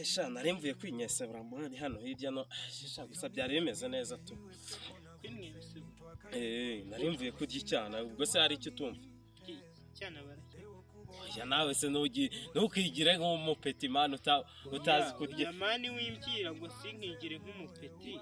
sha nari mvuye kwinyesebura mani hano hirya no sha gusa byari bimeze neza tu. Nari mvuye kurya icyana ubwo se hari icyo utumva. Icyana baracyo. Ya nawe se ntukigire nk'umupeti mani utazi kurya. Ya mani wimbwira ngo sinkigire nk'umupeti.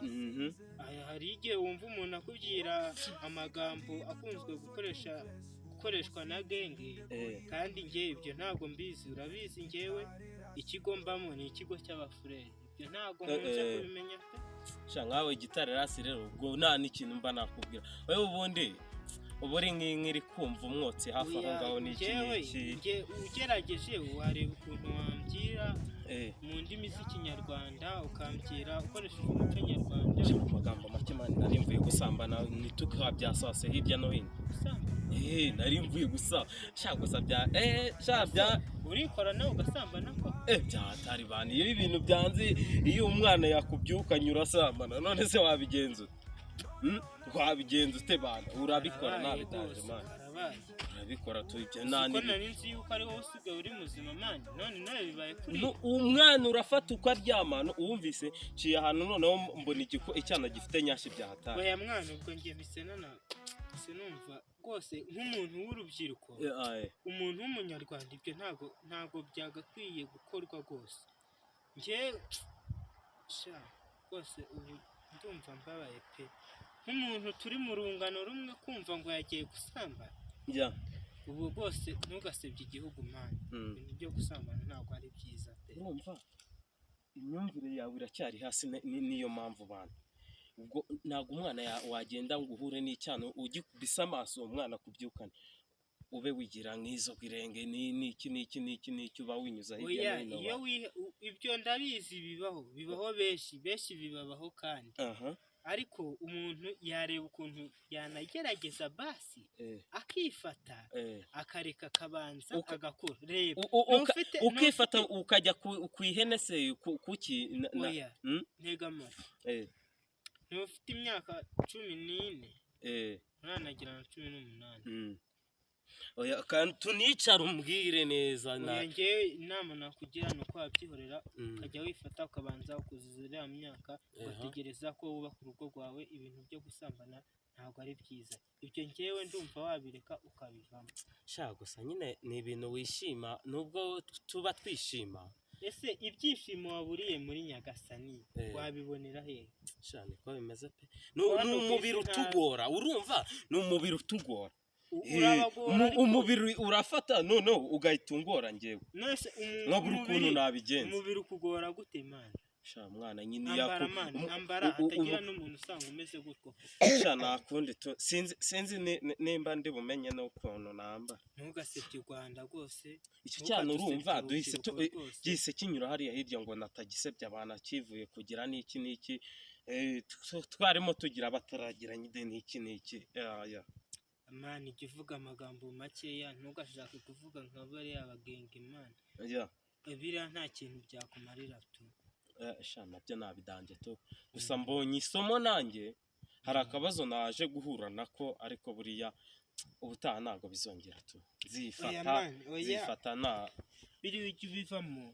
Hari igihe wumva umuntu akubwira amagambo akunzwe gukoreshwa na genge kandi nge ibyo ntago mbizi urabizi ngewe ikigo mbamo ni ikigo cy'abafurere ibyo ntago nkunze kubimenya pe sha nkawe gitare rasi rero ubwo nta n'ikintu mba nakubwira wewe ubundi uburi nk'iri kumva umwotsi hafi aho ngaho n'iki nge ugerageje wareba ukuntu wambwira mu ndimi z'ikinyarwanda ukambwira ukoresheje umuco nyarwanda mu magambo make mani nari mvuye gusambana nituka byasase hirya no hino nari mvuye gusa sha gusa bya sha bya urikora nawe ugasambana ko byatari bani iyo ibintu byanze iyo umwana yakubyukanye urasambana none se wabigenza wabigenza ute bana urabikora nabidaje mani urabikora tu ibyo nani ko nari nzi yuko ari wowe usigaye uri muzima mani none bibaye kuri umwana urafata ukaryamana uwumvise ciye ahantu noneho mbona icyana gifite nyashi byahatari oya mwana ubwo ngiye bisenana sinumva rwose nk'umuntu w'urubyiruko umuntu w'umunyarwanda ibyo ntago byagakwiye gukorwa rwose nge sha rwose ubu ndumva mbabaye pe nk'umuntu turi mu rungano rumwe kumva ngo yagiye gusambana ubu rwose ntugasebye igihugu mani ibintu byo gusambana ntabwo ari byiza pe urumva imyumvire yawe iracyari hasi niyo mpamvu bana ubwo ntabwo umwana wagenda ngo uhure n'icyano ugikubise amaso umwana kubyukana ube wigira nk'izo birenge n'iki uba winyuza hirya no hino ibyo ndabizi bibaho benshi bibabaho kandi ariko umuntu yareba ukuntu yanagerageza basi akifata akareka akabanza agakora reba ukifata ukajya ku ihene se kuki ntega amara ntufite imyaka 14 uranagira na 18 oya kandi tunicara umbwire neza ngewe inama nakugira ni uko wabyihorera ukajya wifata ukabanza ukuzuzira myaka ugategereza ko wubaka urugo rwawe ibintu byo gusambana ntabwo ari byiza ibyo ngewe ndumva wabireka ukabivamo sha gusa nyine ni ibintu wishima nubwo tuba twishima ese ibyishimo waburiye muri Nyagasani wabibonera he sha niko bimeze pe n'umubiri utugora urumva n'umubiri utugora umubiri urafata none ugahita ungora ngewe nkabura ukuntu nabigenza umubiri ukugora gute mwana sha mwana nyine ambara atagira n'umuntu usanga umeze gutyo sha nakundi sinzi nimba ndi bumenye n'ukuntu nambara ntugasebye u Rwanda rwose icyo cyane urumva duhise kinyura hariya hirya ngo natagisebye abantu akivuye kugira n'iki twarimo tugira abataragira nyine n'iki amani jya uvuga amagambo makeya ntugashake kuvuga nka bariya bagenge imana biriya nta kintu byakumarira tu sha nabyo nabidanje tu gusa mbonye isomo nanjye hari akabazo naje guhura nako ariko buriya ubutaha ntago bizongera tu zifata na biri bivamo